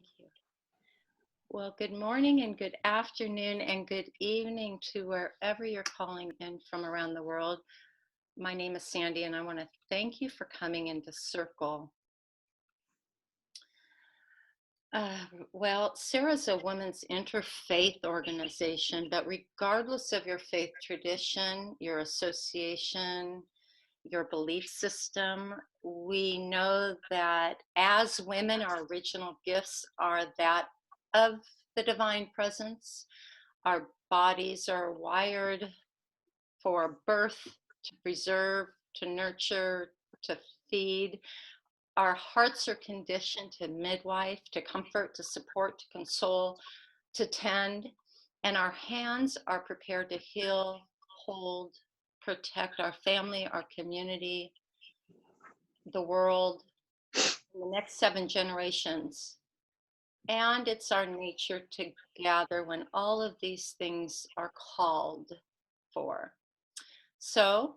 Thank you. Well, good morning and good afternoon and good evening to wherever you're calling in from around the world. My name is Sandy, and I want to thank you for coming into Circle. Well, Sarah's a women's interfaith organization, but regardless of your faith tradition, your association, your belief system, we know that as women, our original gifts are that of the divine presence. Our bodies are wired for birth, to preserve, to nurture, to feed. Our hearts are conditioned to midwife, to comfort, to support, to console, to tend. And our hands are prepared to heal, hold, protect our family, our community, the world, the next 7 generations. And it's our nature to gather when all of these things are called for. So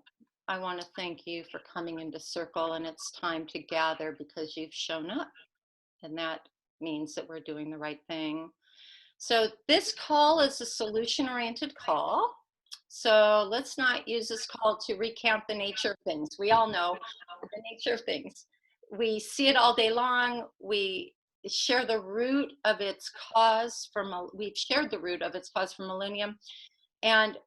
I want to thank you for coming into Circle, and it's time to gather because you've shown up, and that means that we're doing the right thing. So this call is a solution-oriented call. So let's not use this call to recount the nature of things. We all know the nature of things. We see it all day long. We share the root of its cause we've shared the root of its cause for millennium. And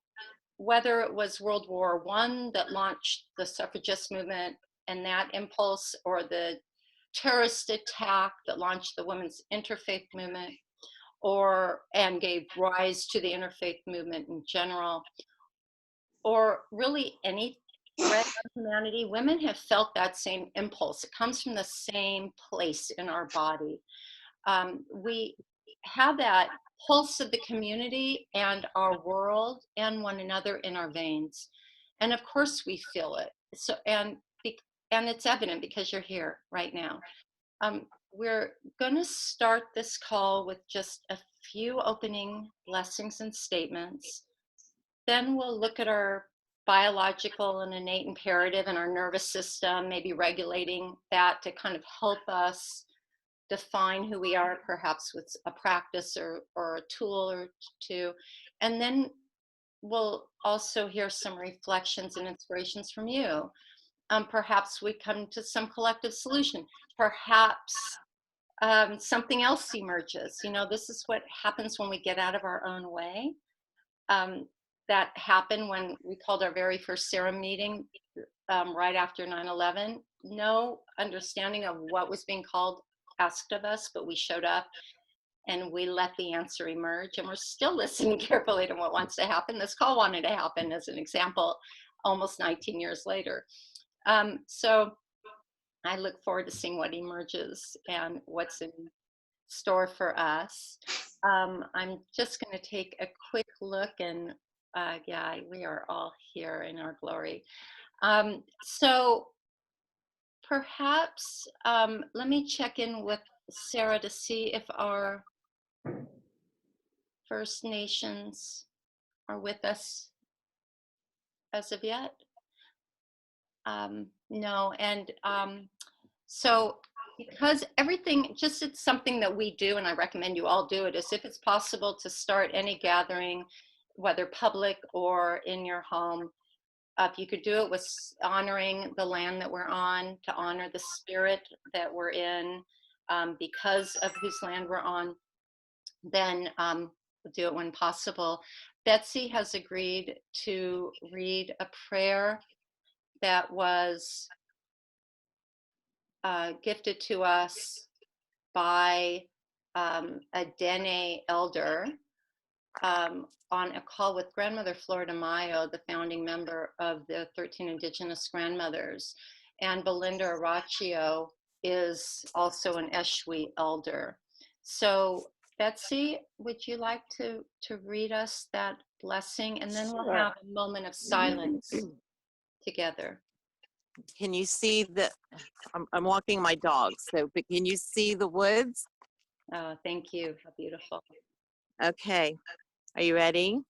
whether it was World War I that launched the suffragist movement and that impulse, or the terrorist attack that launched the women's interfaith movement, and gave rise to the interfaith movement in general, or really any threat of humanity, women have felt that same impulse. It comes from the same place in our body. We have that pulse of the community and our world and one another in our veins. And of course we feel it. And it's evident because you're here right now. We're going to start this call with just a few opening blessings and statements. Then we'll look at our biological and innate imperative and our nervous system, maybe regulating that to kind of help us define who we are, perhaps with a practice or a tool or two. And then we'll also hear some reflections and inspirations from you. Perhaps we come to some collective solution. Perhaps something else emerges. This is what happens when we get out of our own way. That happened when we called our very first Sarah meeting right after 9/11. No understanding of what was being called asked of us, but we showed up and we let the answer emerge, and we're still listening carefully to what wants to happen. This call wanted to happen, as an example, almost 19 years later. So I look forward to seeing what emerges and what's in store for us. I'm just going to take a quick look, and yeah, we are all here in our glory. So perhaps let me check in with Sarah to see if our First Nations are with us as of yet. No, and so because everything, it's something that we do, and I recommend you all do it, is if it's possible to start any gathering, whether public or in your home, if you could do it with honoring the land that we're on, to honor the spirit that we're in, because of whose land we're on, then do it when possible. Betsy has agreed to read a prayer that was gifted to us by a Dene elder on a call with Grandmother Florida Mayo, the founding member of the 13 Indigenous Grandmothers. And Belinda Araccio is also an Eshwi elder. So Betsy, would you like to read us that blessing? And then we'll have a moment of silence together. Can you see I'm walking my dog, but can you see the woods? Oh, thank you. How beautiful. Okay, are you ready?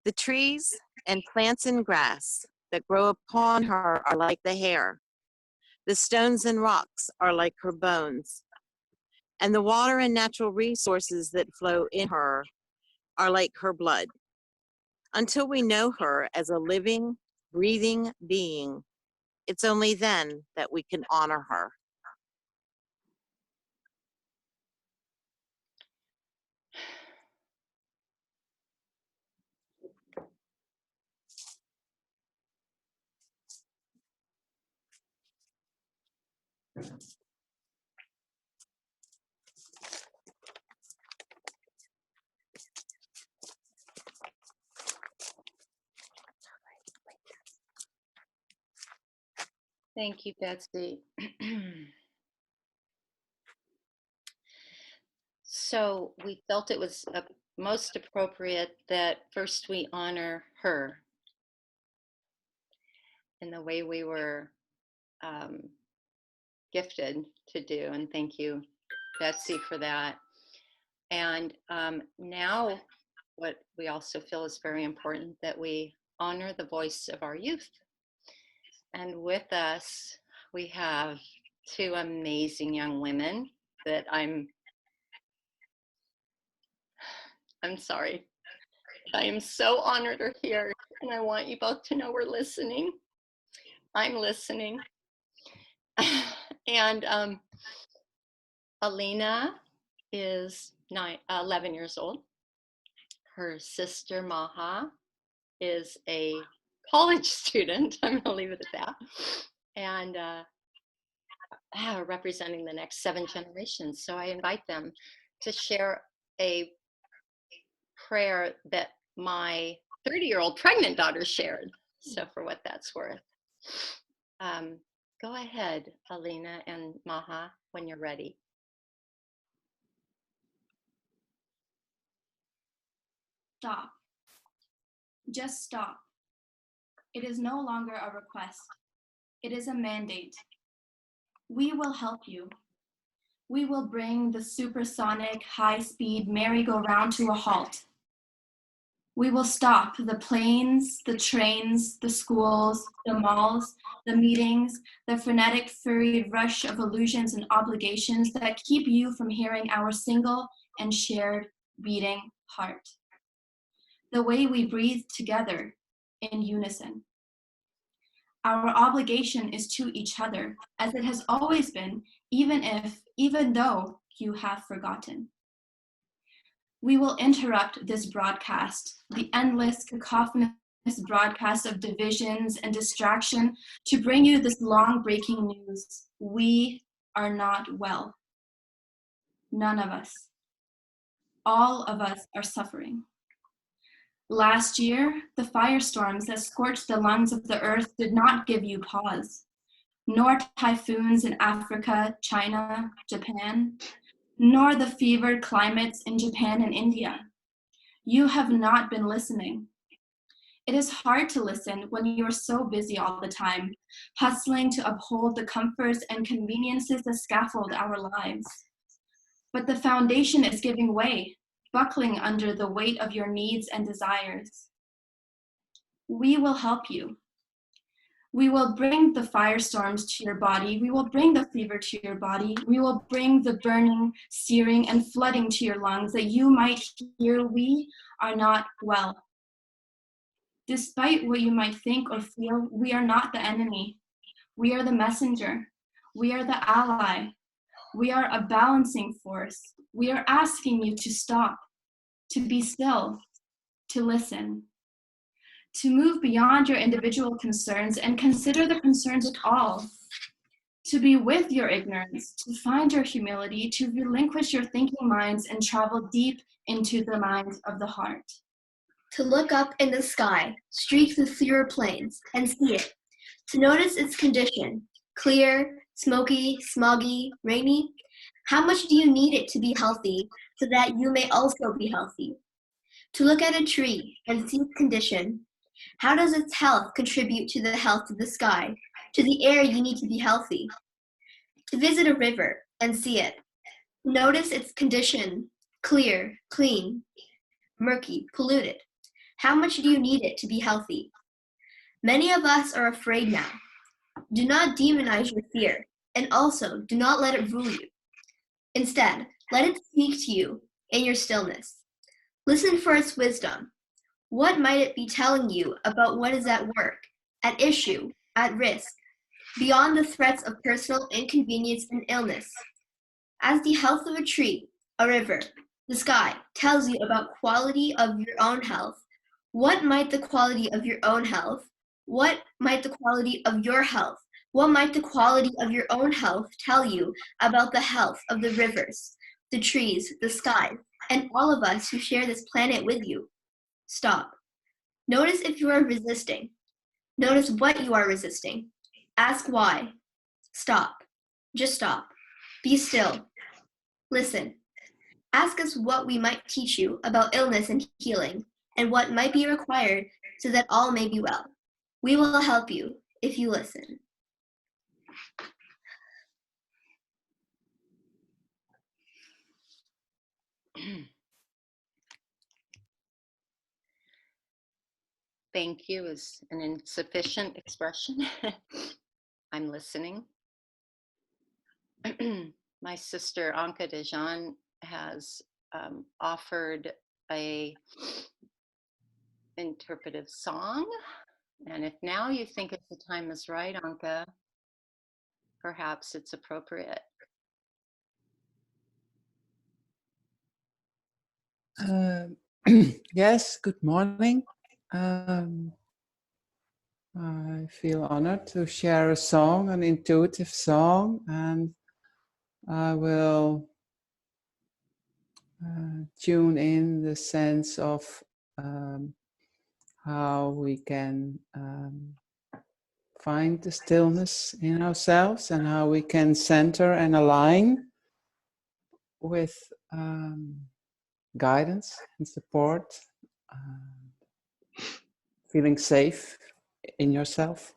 The trees and plants and grass that grow upon her are like the hair. The stones and rocks are like her bones. and the water and natural resources that flow in her are like her blood. Until we know her as a living, breathing being, it's only then that we can honor her. Thank you, Betsy. So we felt it was most appropriate that first we honor her in the way we were gifted to do. And thank you, Betsy, for that. And now what we also feel is very important, that we honor the voice of our youth. And with us, we have two amazing young women that I'm sorry. I am so honored they're here, and I want you both to know we're listening. I'm listening. And Alina is 11 years old. Her sister Maha is a college student. I'm going to leave it at that. And representing the next 7 generations. So I invite them to share a prayer that my 30-year-old pregnant daughter shared. So for what that's worth. Go ahead, Alina and Maha, when you're ready. Stop. Just stop. It is no longer a request. It is a mandate. We will help you. We will bring the supersonic, high-speed merry-go-round to a halt. We will stop the planes, the trains, the schools, the malls, the meetings, the frenetic, furried rush of illusions and obligations that keep you from hearing our single and shared beating heart. The way we breathe together in unison. Our obligation is to each other, as it has always been, even though you have forgotten. We will interrupt this broadcast, the endless cacophonous broadcast of divisions and distraction, to bring you this long breaking news. We are not well. None of us. All of us are suffering. Last year, the firestorms that scorched the lungs of the earth did not give you pause, nor typhoons in Africa, China, Japan, nor the fevered climates in Japan and India. You have not been listening. It is hard to listen when you are so busy all the time, hustling to uphold the comforts and conveniences that scaffold our lives. But the foundation is giving way, buckling under the weight of your needs and desires. We will help you. We will bring the firestorms to your body. We will bring the fever to your body. We will bring the burning, searing, and flooding to your lungs, that you might hear we are not well. Despite what you might think or feel, we are not the enemy. We are the messenger. We are the ally. We are a balancing force. We are asking you to stop, to be still, to listen, to move beyond your individual concerns and consider the concerns of all, to be with your ignorance, to find your humility, to relinquish your thinking minds and travel deep into the minds of the heart. To look up in the sky, streaked with clearer planes, and see it, to notice its condition, clear, smoky, smoggy, rainy. How much do you need it to be healthy so that you may also be healthy? To look at a tree and see its condition. How does its health contribute to the health of the sky, to the air you need to be healthy? To visit a river and see it. Notice its condition, clear, clean, murky, polluted. How much do you need it to be healthy? Many of us are afraid now. Do not demonize your fear, and also do not let it rule you. Instead, Let it speak to you in your stillness. Listen for its wisdom. What might it be telling you about what is at work, at issue, at risk, beyond the threats of personal inconvenience and illness? As the health of a tree, a river, the sky tells you about quality of your own health, what might the quality of your own health, what might the quality of your health, what might the quality of your own health tell you about the health of the rivers, the trees, the sky, and all of us who share this planet with you? Stop. Notice if you are resisting. Notice what you are resisting. Ask why. Stop. Just stop. Be still. Listen. Ask us what we might teach you about illness and healing, and what might be required so that all may be well. We will help you if you listen. Thank you is an insufficient expression. I'm listening. My sister Anka Dejan has offered a interpretive song, and if now you think if the time is right, Anka, perhaps it's appropriate. Yes, good morning. I feel honored to share a song, an intuitive song, and I will tune in the sense of how we can find the stillness in ourselves and how we can center and align with guidance and support, feeling safe in yourself.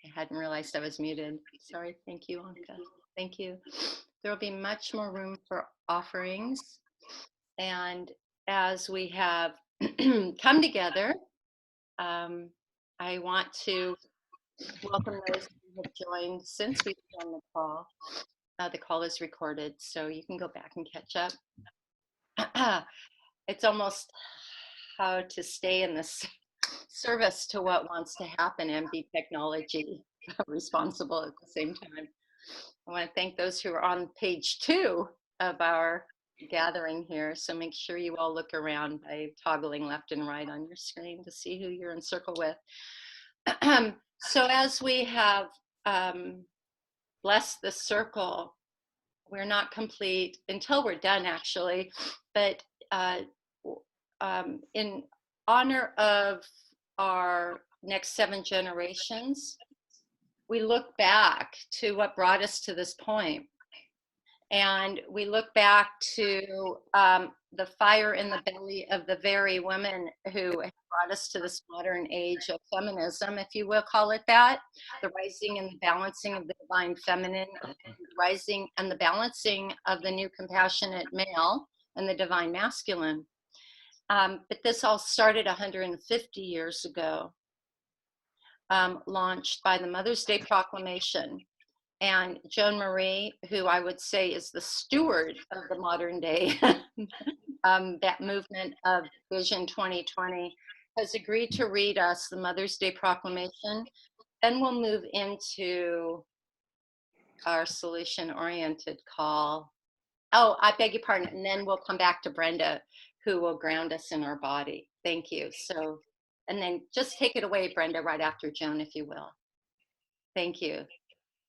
I hadn't realized I was muted. Sorry. Thank you, Anka. Thank you. There will be much more room for offerings. And as we have come together, I want to welcome those who have joined since we began the call. The call is recorded, so you can go back and catch up. It's almost how to stay in this service to what wants to happen and be technology responsible at the same time. I want to thank those who are on page 2 of our gathering here. So make sure you all look around by toggling left and right on your screen to see who you're in circle with. So as we have bless the circle. We're not complete until we're done, actually, but in honor of our next 7 generations, we look back to what brought us to this point. And we look back to the fire in the belly of the very women who brought us to this modern age of feminism, if you will call it that, the rising and the balancing of the divine feminine, and the rising and the balancing of the new compassionate male and the divine masculine. But this all started 150 years ago, launched by the Mother's Day Proclamation. And Joan Marie, who I would say is the steward of the modern day, that movement of Vision 2020, has agreed to read us the Mother's Day Proclamation. Then we'll move into our solution-oriented call. Oh, I beg your pardon. And then we'll come back to Brenda, who will ground us in our body. Thank you. So, and then just take it away, Brenda, right after Joan, if you will. Thank you.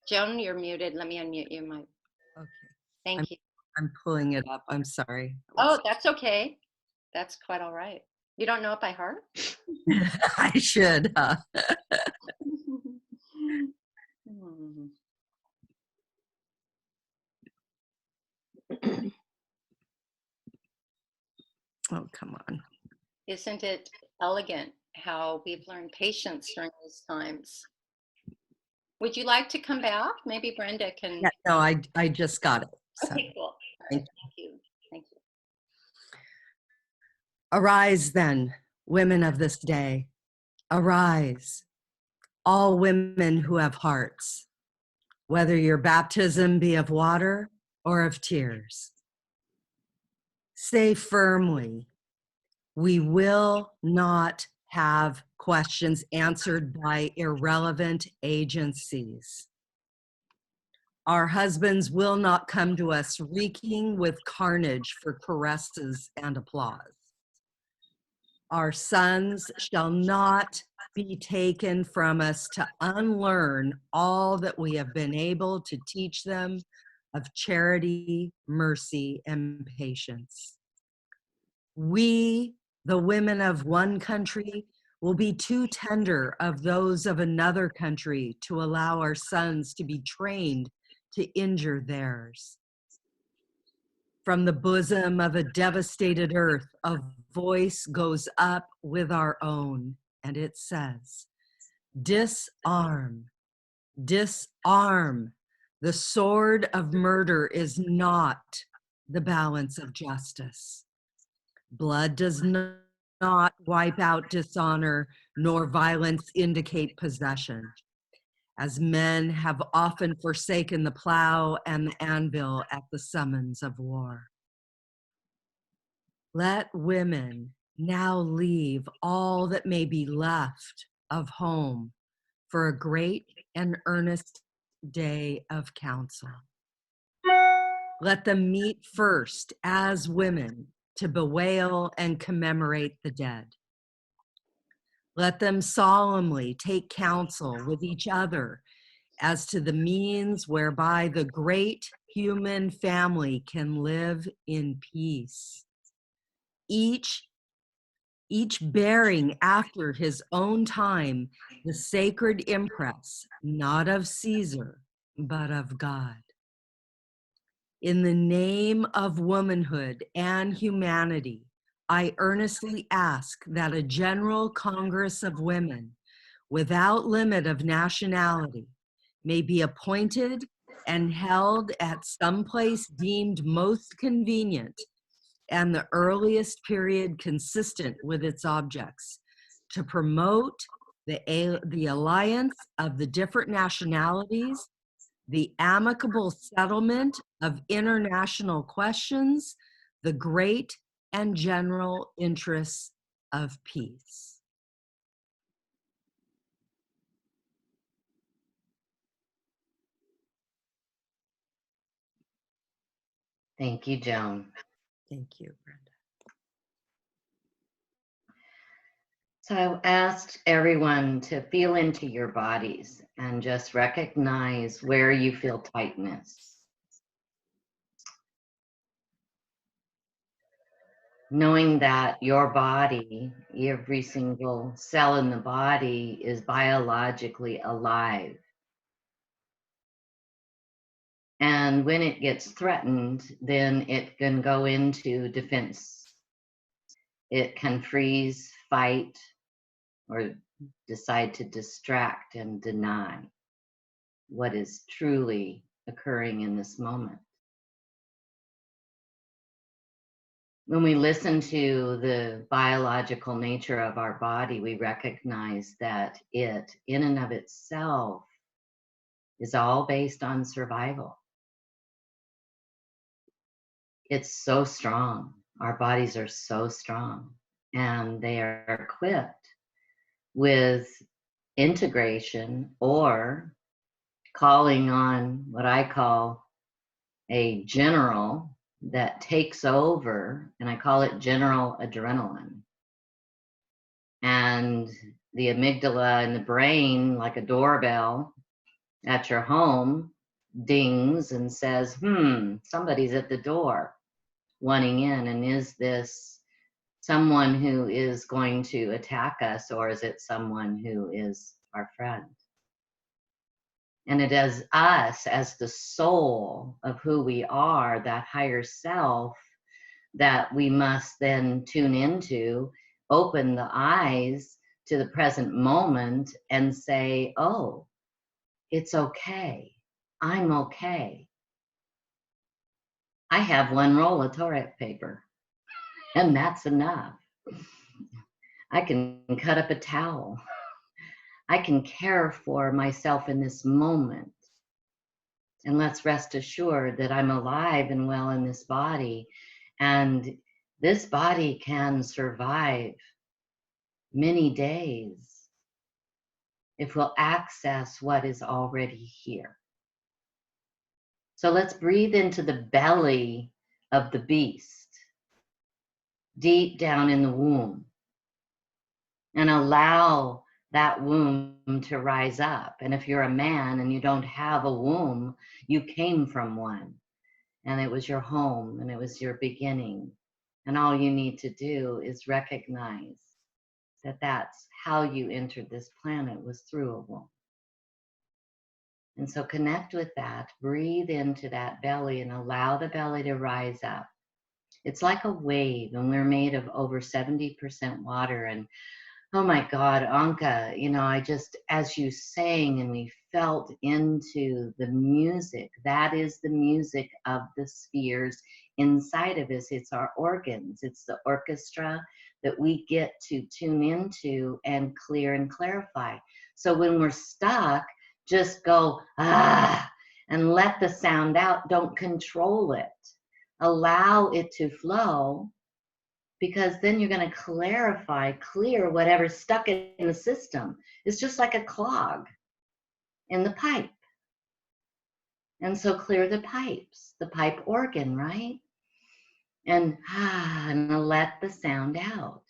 Joan, you're muted. Let me unmute you, Mike. Okay. Thank you. I'm pulling it up. I'm sorry. Oh, that's okay. That's quite all right. You don't know it by heart? I should. Oh, come on. Isn't it elegant how we've learned patience during these times? Would you like to come back? Maybe Brenda can. Yeah, no, I just got it. So. Okay, cool. All right, thank you. Thank you. Arise then, women of this day. Arise, all women who have hearts, whether your baptism be of water or of tears. Say firmly, we will not have questions answered by irrelevant agencies. Our husbands will not come to us reeking with carnage for caresses and applause. Our sons shall not be taken from us to unlearn all that we have been able to teach them of charity, mercy, and patience. We, the women of one country, will be too tender of those of another country to allow our sons to be trained to injure theirs. From the bosom of a devastated earth, a voice goes up with our own, and it says, disarm, disarm. The sword of murder is not the balance of justice. Blood does not wipe out dishonor, nor violence indicate possession. As men have often forsaken the plow and the anvil at the summons of war. Let women now leave all that may be left of home for a great and earnest day of counsel. Let them meet first as women to bewail and commemorate the dead. Let them solemnly take counsel with each other as to the means whereby the great human family can live in peace. Each bearing after his own time the sacred impress, not of Caesar, but of God. In the name of womanhood and humanity, I earnestly ask that a general Congress of women, without limit of nationality, may be appointed and held at some place deemed most convenient and the earliest period consistent with its objects, to promote the alliance of the different nationalities, the amicable settlement of international questions, the great and general interests of peace. Thank you, Joan. Thank you, Brenda. So I asked everyone to feel into your bodies and just recognize where you feel tightness. Knowing that your body, every single cell in the body is biologically alive. And when it gets threatened, then it can go into defense. It can freeze, fight, or decide to distract and deny what is truly occurring in this moment. When we listen to the biological nature of our body, we recognize that it, in and of itself, is all based on survival. It's so strong. Our bodies are so strong, and they are equipped with integration or calling on what I call a general that takes over, and I call it general adrenaline. And the amygdala in the brain, like a doorbell at your home, dings and says, somebody's at the door wanting in. And is this someone who is going to attack us, or is it someone who is our friend? And it is us as the soul of who we are, that higher self, that we must then tune into, open the eyes to the present moment and say, oh, it's okay. I'm okay. I have one roll of toilet paper, and that's enough. I can cut up a towel. I can care for myself in this moment. And let's rest assured that I'm alive and well in this body. And this body can survive many days if we'll access what is already here. So let's breathe into the belly of the beast, deep down in the womb, and allow that womb to rise up. And if you're a man and you don't have a womb, you came from one, and it was your home, and it was your beginning. And all you need to do is recognize that that's how you entered this planet, was through a womb. And so connect with that, breathe into that belly and allow the belly to rise up. It's like a wave, and we're made of over 70% water. And oh my God, Anka, I just, as you sang and we felt into the music, that is the music of the spheres inside of us. It's our organs. It's the orchestra that we get to tune into and clear and clarify. So when we're stuck, just go, and let the sound out. Don't control it. Allow it to flow, because then you're going to clear whatever's stuck in the system. It's just like a clog in the pipe. And so clear the pipes, the pipe organ, right? And let the sound out.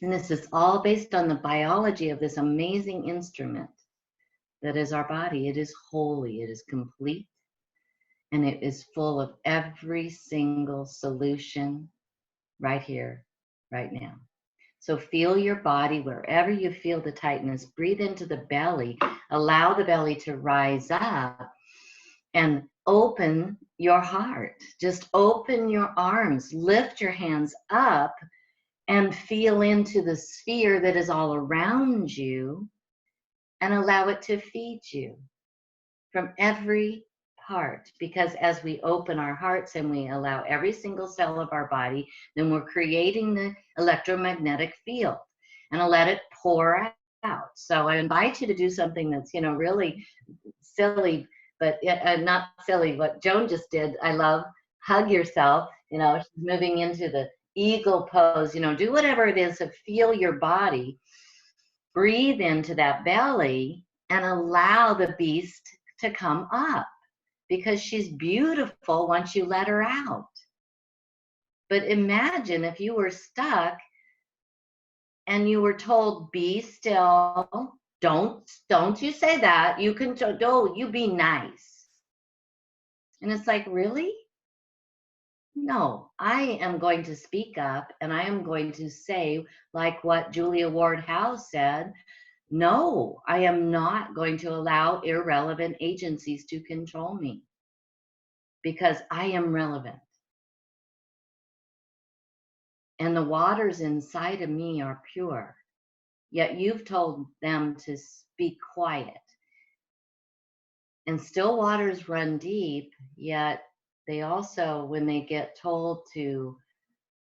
And this is all based on the biology of this amazing instrument that is our body. It is holy, it is complete, and it is full of every single solution right here, right now. So feel your body wherever you feel the tightness. Breathe into the belly. Allow the belly to rise up and open your heart. Just open your arms. Lift your hands up and feel into the sphere that is all around you, and allow it to feed you from every part. Because as we open our hearts and we allow every single cell of our body, then we're creating the electromagnetic field, and I'll let it pour out. So I invite you to do something that's, really silly, but not silly, what Joan just did. I love, hug yourself. She's moving into the eagle pose. Do whatever it is to feel your body. Breathe into that belly and allow the beast to come up, because she's beautiful once you let her out. But imagine if you were stuck and you were told, be still, don't you say that. You can, don't, you be nice. And it's like, really? No, I am going to speak up and I am going to say, like what Julia Ward Howe said, no, I am not going to allow irrelevant agencies to control me because I am relevant. And the waters inside of me are pure. Yet you've told them to be quiet. And still waters run deep, yet they also, when they get told to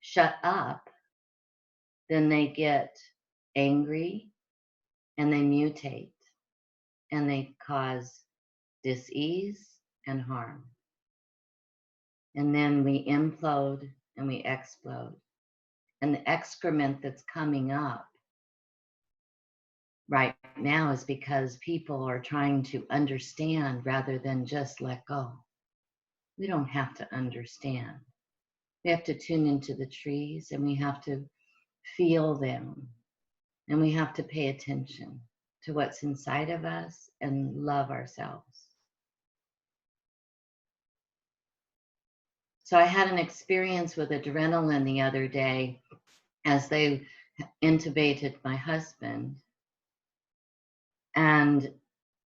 shut up, then they get angry and they mutate and they cause dis-ease and harm. And then we implode and we explode. And the excrement that's coming up right now is because people are trying to understand rather than just let go. We don't have to understand. We have to tune into the trees and we have to feel them and we have to pay attention to what's inside of us and love ourselves. So I had an experience with adrenaline the other day as they intubated my husband, and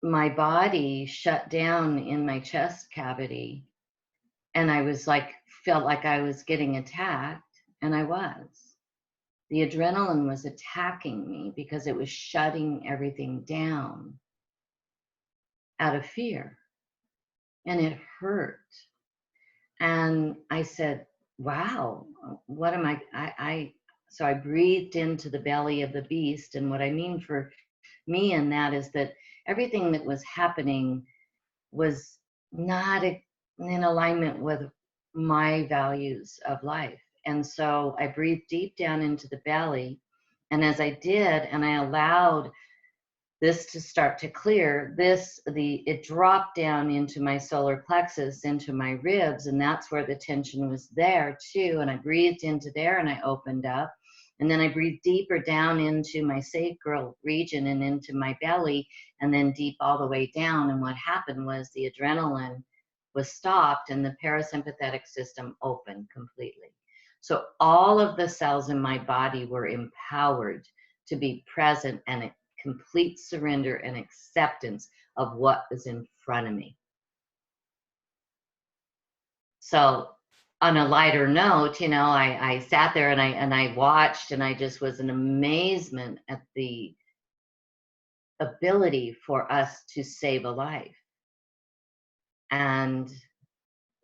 my body shut down in my chest cavity, and I was like, felt like I was getting attacked, and I was. The adrenaline was attacking me because it was shutting everything down out of fear, and it hurt. And I said, wow, what am I so I breathed into the belly of the beast. And what I mean for me in that is that everything that was happening was not in alignment with my values of life. And so I breathed deep down into the belly. And as I did, and I allowed this to start to clear, it dropped down into my solar plexus, into my ribs, and that's where the tension was there too. And I breathed into there and I opened up. And then I breathed deeper down into my sacral region and into my belly, and then deep all the way down. And what happened was the adrenaline was stopped and the parasympathetic system opened completely. So all of the cells in my body were empowered to be present and a complete surrender and acceptance of what was in front of me. So on a lighter note, you know, I sat there and I watched, and I just was in amazement at the ability for us to save a life. And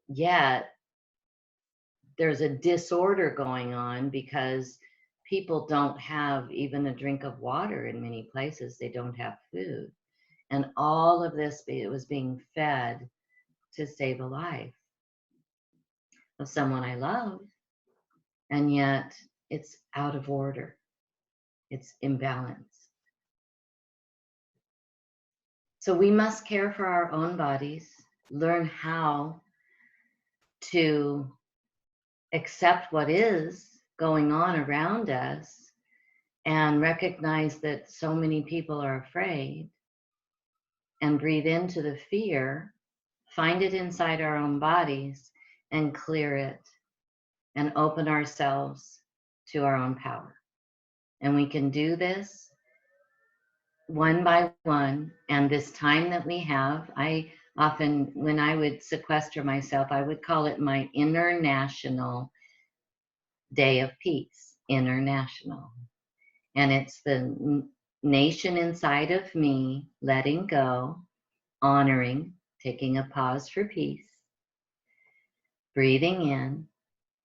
yet there's a disorder going on because people don't have even a drink of water in many places. They don't have food. And all of this, it was being fed to save a life of someone I love. And yet it's out of order. It's imbalanced. So we must care for our own bodies, learn how to accept what is going on around us, and recognize that so many people are afraid, and breathe into the fear, find it inside our own bodies, and clear it, and open ourselves to our own power. And we can do this one by one. And this time that we have, I often, when I would sequester myself, I would call it my international day of peace, international. And it's the nation inside of me letting go, honoring, taking a pause for peace, breathing in,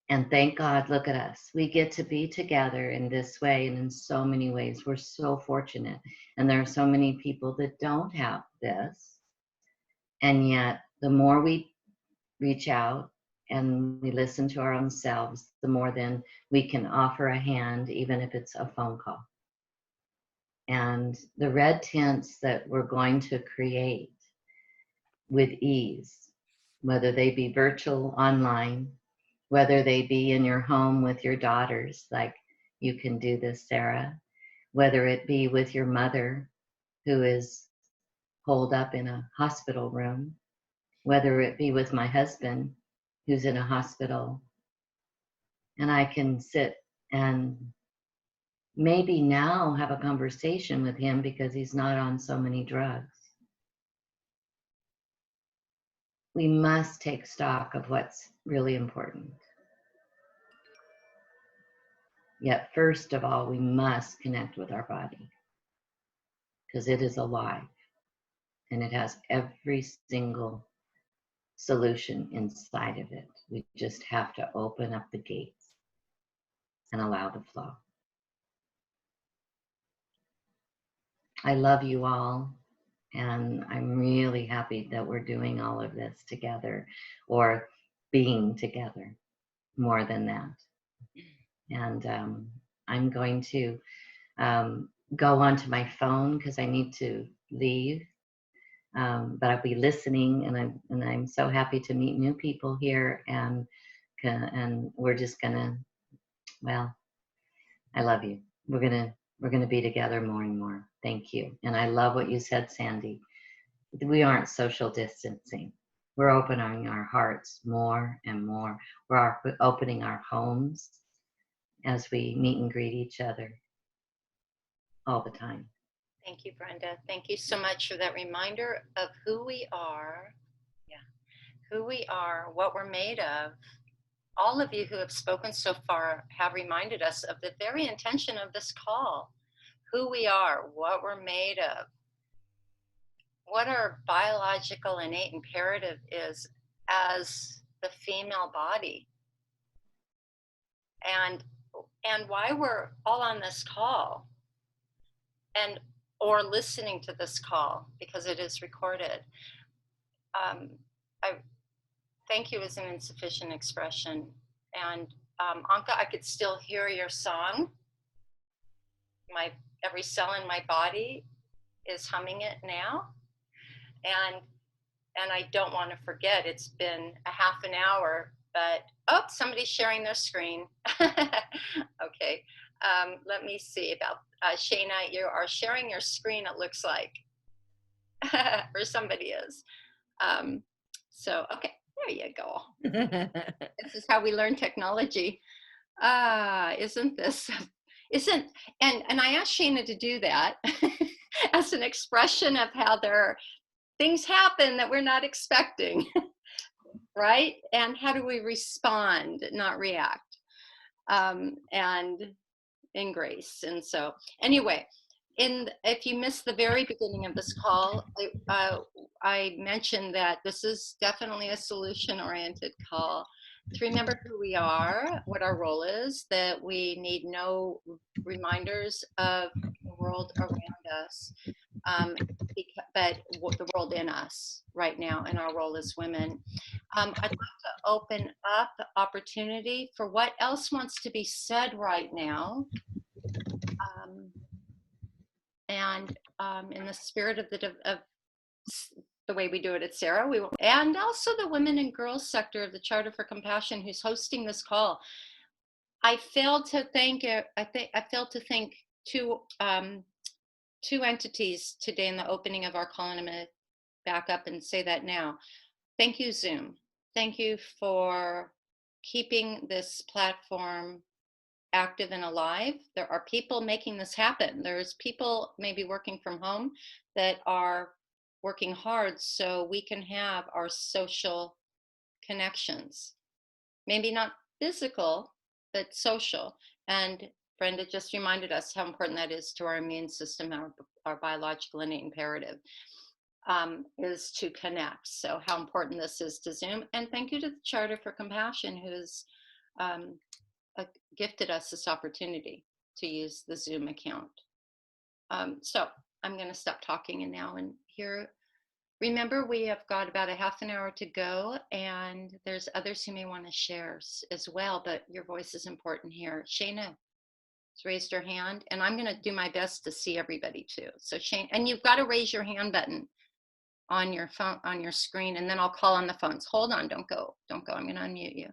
and thank God, look at us. We get to be together in this way and in so many ways. We're so fortunate. And there are so many people that don't have this. And yet, the more we reach out and we listen to our own selves, the more then we can offer a hand, even if it's a phone call. And the red tints that we're going to create with ease, whether they be virtual, online, whether they be in your home with your daughters, like you can do this, Sarah, whether it be with your mother who is holed up in a hospital room, whether it be with my husband who's in a hospital, and I can sit and maybe now have a conversation with him because he's not on so many drugs. We must take stock of what's really important. Yet, first of all, we must connect with our body because it is alive and it has every single solution inside of it. We just have to open up the gates and allow the flow. I love you all, and I'm really happy that we're doing all of this together, or being together, more than that. And I'm going to go onto my phone because I need to leave. But I'll be listening, and I'm so happy to meet new people here, and we're just gonna, well, I love you. We're gonna be together more and more. Thank you. And I love what you said, Sandy. We aren't social distancing. We're opening our hearts more and more. We're opening our homes as we meet and greet each other all the time. Thank you, Brenda. Thank you so much for that reminder of who we are. Yeah, who we are, what we're made of. All of you who have spoken so far have reminded us of the very intention of this call. Who we are, what we're made of, what our biological innate imperative is as the female body, and why we're all on this call, and or listening to this call because it is recorded. I thank you is an insufficient expression. And Anka, I could still hear your song. Every cell in my body is humming it now. And I don't want to forget, it's been a half an hour, but, oh, somebody's sharing their screen. Okay, let me see about, Shayna, you are sharing your screen, it looks like, or somebody is. So, okay, there you go. This is how we learn technology. Isn't this, and I asked Shayna to do that as an expression of how things happen that we're not expecting, right? And how do we respond, not react, and in grace. And so anyway, if you missed the very beginning of this call, I mentioned that this is definitely a solution-oriented call. To remember who we are, what our role is, that we need no reminders of the world around us, but the world in us right now, and our role as women. I'd like to open up the opportunity for what else wants to be said right now. And in the spirit of the way we do it at Sarah, and also the women and girls sector of the Charter for Compassion, who's hosting this call. I failed to thank two entities today in the opening of our call, and I'm going to back up and say that now. Thank you, Zoom. Thank you for keeping this platform active and alive. There are people making this happen. There's people maybe working from home that are working hard so we can have our social connections. Maybe not physical, but social. And Brenda just reminded us how important that is to our immune system, our biological innate imperative is to connect. So how important this is to Zoom. And thank you to the Charter for Compassion, who's gifted us this opportunity to use the Zoom account. So I'm going to stop talking and now and here. Remember, we have got about a half an hour to go, and there's others who may want to share as well, but your voice is important here. Shayna has raised her hand, and I'm going to do my best to see everybody too. So Shayna, and you've got to raise your hand button on your phone, on your screen, and then I'll call on the phones. Hold on, don't go. I'm going to unmute you.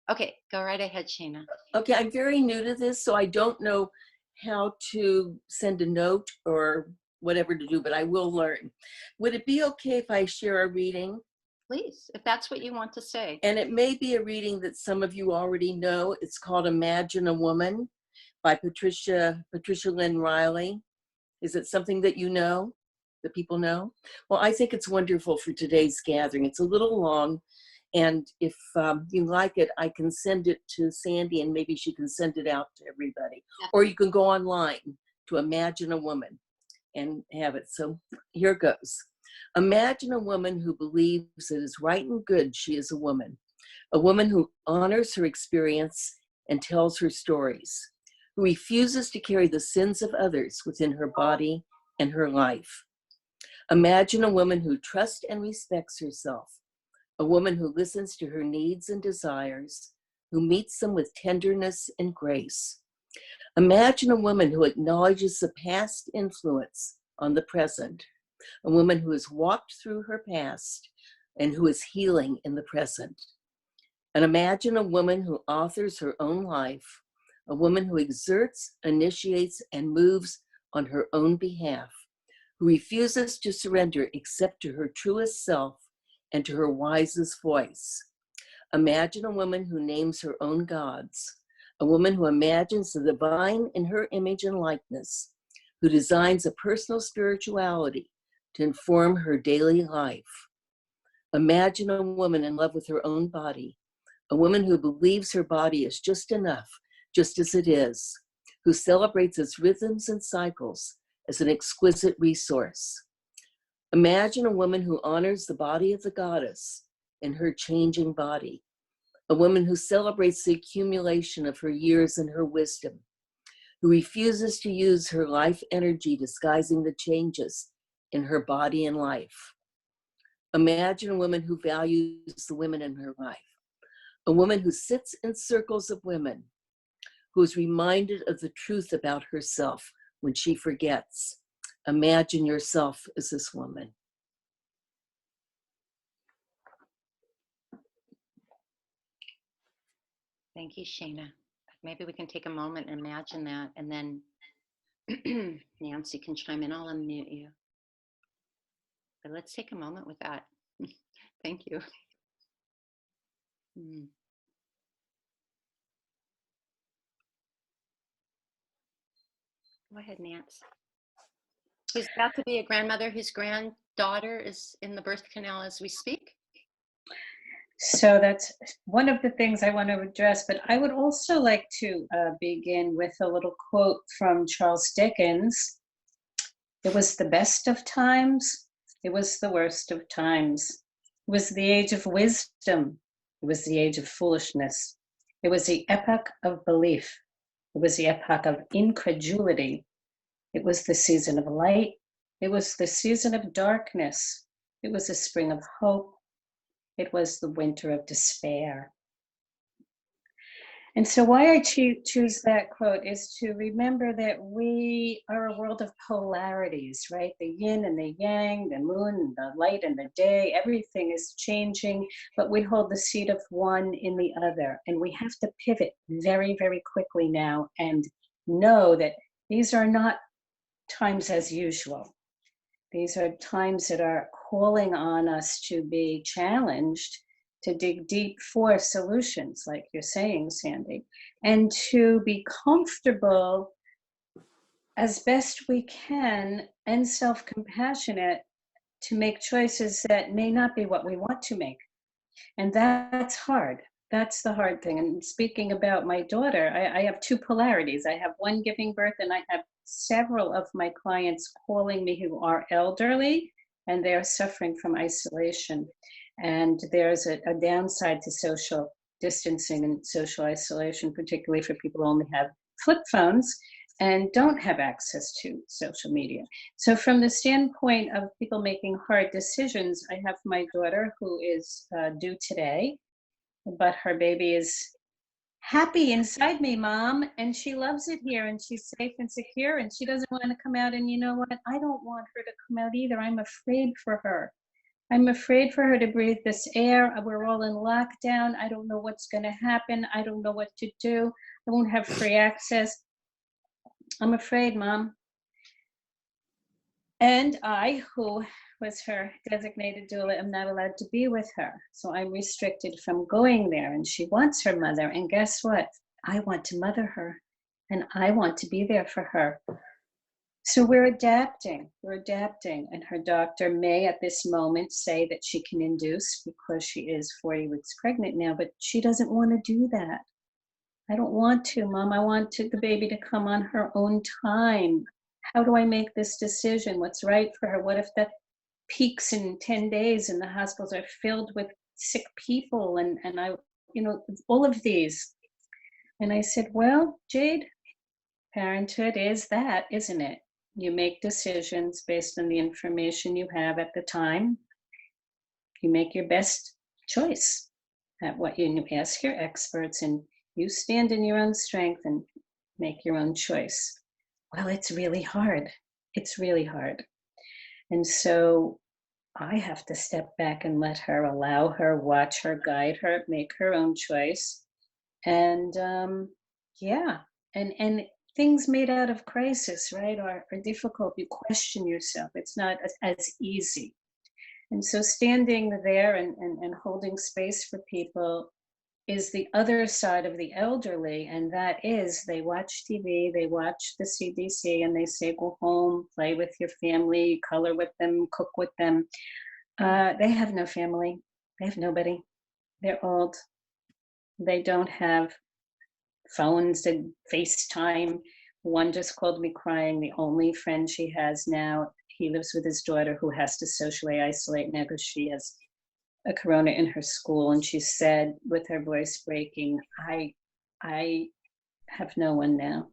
Okay, go right ahead, Shayna. Okay, I'm very new to this, so I don't know how to send a note or whatever to do, but I will learn. Would it be okay if I share a reading? Please, if that's what you want to say. And it may be a reading that some of you already know. It's called Imagine a Woman by Patricia Lynn Riley. Is it something that you know, that people know? Well, I think it's wonderful for today's gathering. It's a little long, and if you like it, I can send it to Sandy and maybe she can send it out to everybody. Or you can go online to Imagine a Woman and have it. So here goes. Imagine a woman who believes it is right and good she is a woman who honors her experience and tells her stories, who refuses to carry the sins of others within her body and her life. Imagine a woman who trusts and respects herself, a woman who listens to her needs and desires, who meets them with tenderness and grace. Imagine a woman who acknowledges the past influence on the present, a woman who has walked through her past and who is healing in the present. And imagine a woman who authors her own life, a woman who exerts, initiates, and moves on her own behalf, who refuses to surrender except to her truest self and to her wisest voice. Imagine a woman who names her own gods, a woman who imagines the divine in her image and likeness, who designs a personal spirituality to inform her daily life. Imagine a woman in love with her own body, a woman who believes her body is just enough, just as it is, who celebrates its rhythms and cycles as an exquisite resource. Imagine a woman who honors the body of the goddess in her changing body, a woman who celebrates the accumulation of her years and her wisdom, who refuses to use her life energy disguising the changes in her body and life. Imagine a woman who values the women in her life, a woman who sits in circles of women, who is reminded of the truth about herself when she forgets. Imagine yourself as this woman. Thank you, Shana. Maybe we can take a moment and imagine that, and then Nancy can chime in. I'll unmute you. But let's take a moment with that. Thank you. Go ahead, Nance. Who's about to be a grandmother whose granddaughter is in the birth canal as we speak. So that's one of the things I want to address, but I would also like to begin with a little quote from Charles Dickens. It was the best of times, it was the worst of times. It was the age of wisdom, it was the age of foolishness. It was the epoch of belief, it was the epoch of incredulity. It was the season of light, it was the season of darkness. It was the spring of hope, it was the winter of despair. And so why I choose that quote is to remember that we are a world of polarities, right? The yin and the yang, the moon and the light and the day, everything is changing, but we hold the seed of one in the other. And we have to pivot very, very quickly now and know that these are not times as usual. These are times that are calling on us to be challenged, to dig deep for solutions, like you're saying, Sandy, and to be comfortable as best we can and self-compassionate to make choices that may not be what we want to make. And that's hard. That's the hard thing. And speaking about my daughter, I have two polarities. I have one giving birth, and I have several of my clients calling me who are elderly, and they're suffering from isolation. And there's a downside to social distancing and social isolation, particularly for people who only have flip phones and don't have access to social media. So from the standpoint of people making hard decisions, I have my daughter who is due today, but her baby is happy inside me, Mom, and she loves it here, and she's safe and secure, and she doesn't want to come out. And you know what? I don't want her to come out either. I'm afraid for her. I'm afraid for her to breathe this air. We're all in lockdown. I don't know what's going to happen. I don't know what to do. I won't have free access. I'm afraid, Mom. And I, who was her designated doula, am not allowed to be with her. So I'm restricted from going there. And she wants her mother. And guess what? I want to mother her. And I want to be there for her. So we're adapting. And her doctor may at this moment say that she can induce because she is 40 weeks pregnant now, but she doesn't want to do that. I don't want to, Mom. I want the baby to come on her own time. How do I make this decision? What's right for her? What if that peaks in 10 days and the hospitals are filled with sick people and I, all of these. And I said, well, Jade, parenthood is that, isn't it? You make decisions based on the information you have at the time. You make your best choice at what you ask your experts, and you stand in your own strength and make your own choice. Well, it's really hard. It's really hard. And so I have to step back and let her, allow her, watch her, guide her, make her own choice. And and things made out of crisis, right, are difficult. You question yourself. It's not as easy. And so standing there and holding space for people is the other side of the elderly, and that is they watch TV, they watch the CDC, and they say, go home, play with your family, color with them, cook with them. They have no family. They have nobody. They're old. They don't have phones and FaceTime. One just called me crying. The only friend she has now, he lives with his daughter who has to socially isolate now because she has a corona in her school. And she said with her voice breaking, I have no one now.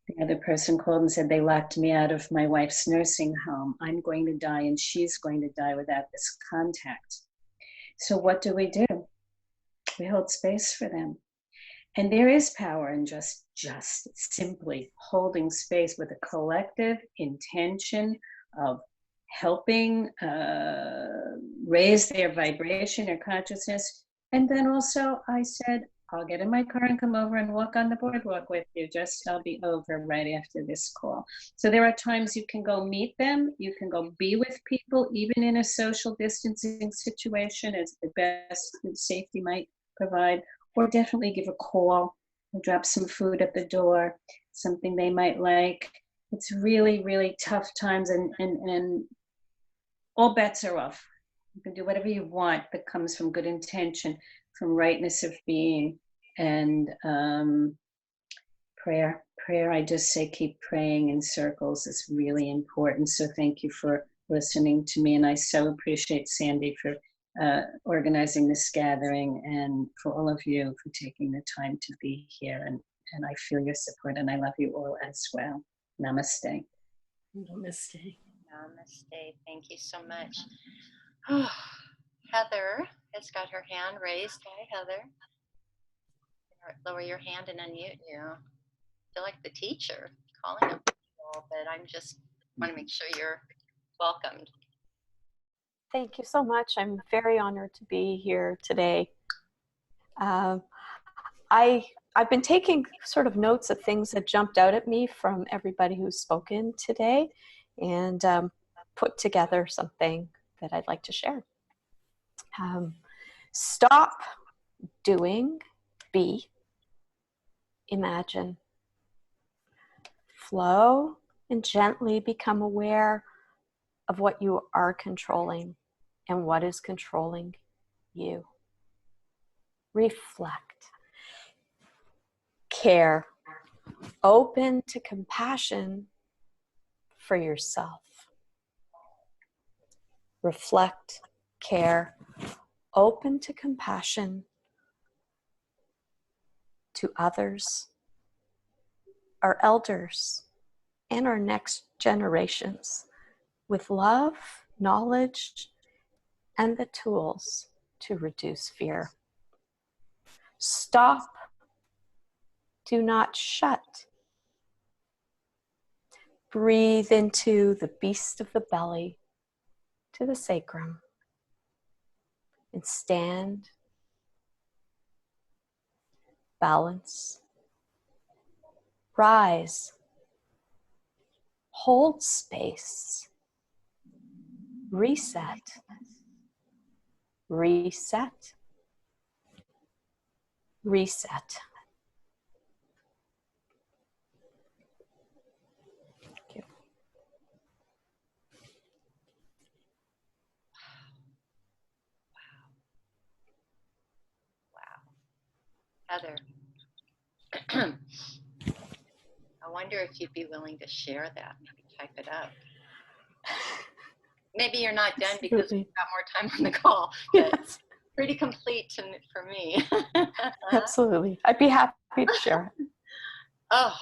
The other person called and said, they locked me out of my wife's nursing home. I'm going to die and she's going to die without this contact. So what do? We hold space for them. And there is power in just simply holding space with a collective intention of helping raise their vibration or consciousness. And then also I said, I'll get in my car and come over and walk on the boardwalk with you. I'll be over right after this call. So there are times you can go meet them. You can go be with people, even in a social distancing situation, as the best safety might provide, or definitely give a call or drop some food at the door, something they might like. It's really, really tough times, and all bets are off. You can do whatever you want that comes from good intention, from rightness of being, and prayer. I just say keep praying in circles is really important. So thank you for listening to me, and I so appreciate Sandy for organizing this gathering, and for all of you for taking the time to be here. And I feel your support, and I love you all as well. Namaste. Namaste. Namaste. Thank you so much. Heather has got her hand raised. Hi, Heather. Lower your hand and unmute you. I feel like the teacher calling up people, but I'm just want to make sure you're welcomed. Thank you so much. I'm very honored to be here today. I've been taking sort of notes of things that jumped out at me from everybody who's spoken today, and put together something that I'd like to share. Stop doing, be, imagine, flow, and gently become aware of what you are controlling and what is controlling you. Reflect, care, open to compassion for yourself. Reflect, care, open to compassion to others, our elders, and our next generations, with love, knowledge, and the tools to reduce fear. Stop. Do not shut. Breathe into the beast of the belly, to the sacrum, and stand, balance, rise, hold space, reset, reset, reset. Thank you. Heather, I wonder if you'd be willing to share that. Maybe type it up. Maybe you're not done because we've got more time on the call, but Yes, pretty complete for me. absolutely. I'd be happy to share it. Oh,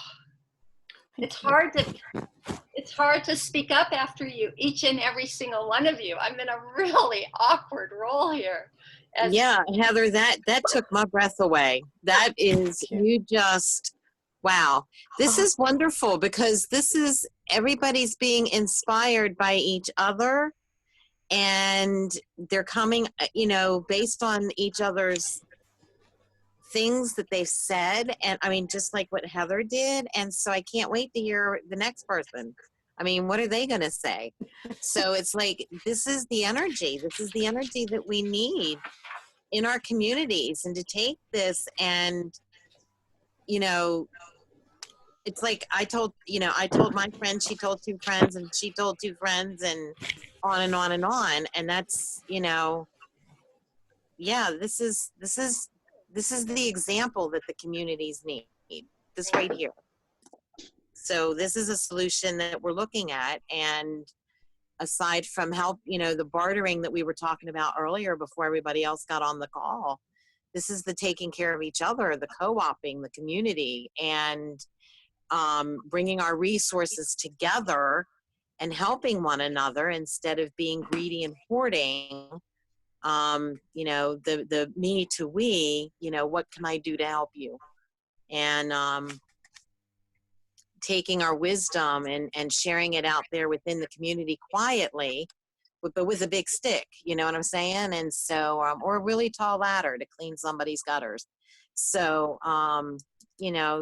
Thank it's you. hard to speak up after you, each and every single one of you. I'm in a really awkward role here. Yeah, Heather, that took my breath away. That is, Thank you. you just, wow. This is wonderful because this is, everybody's being inspired by each other, and they're coming, based on each other's things that they've said. And I mean, just like what Heather did. And so I can't wait to hear the next person. I mean, what are they going to say? So it's like, this is the energy. This is the energy that we need in our communities, and to take this and, it's like I told my friend, she told two friends, and she told two friends, and on and on and on. And that's, this is the example that the communities need, this right here. So this is a solution that we're looking at. And aside from help, the bartering that we were talking about earlier before everybody else got on the call, this is the taking care of each other, the co-oping, the community, and bringing our resources together and helping one another instead of being greedy and hoarding. The me to we, what can I do to help you? And taking our wisdom and sharing it out there within the community quietly, but with a big stick, you know what I'm saying? And so, or a really tall ladder to clean somebody's gutters. So,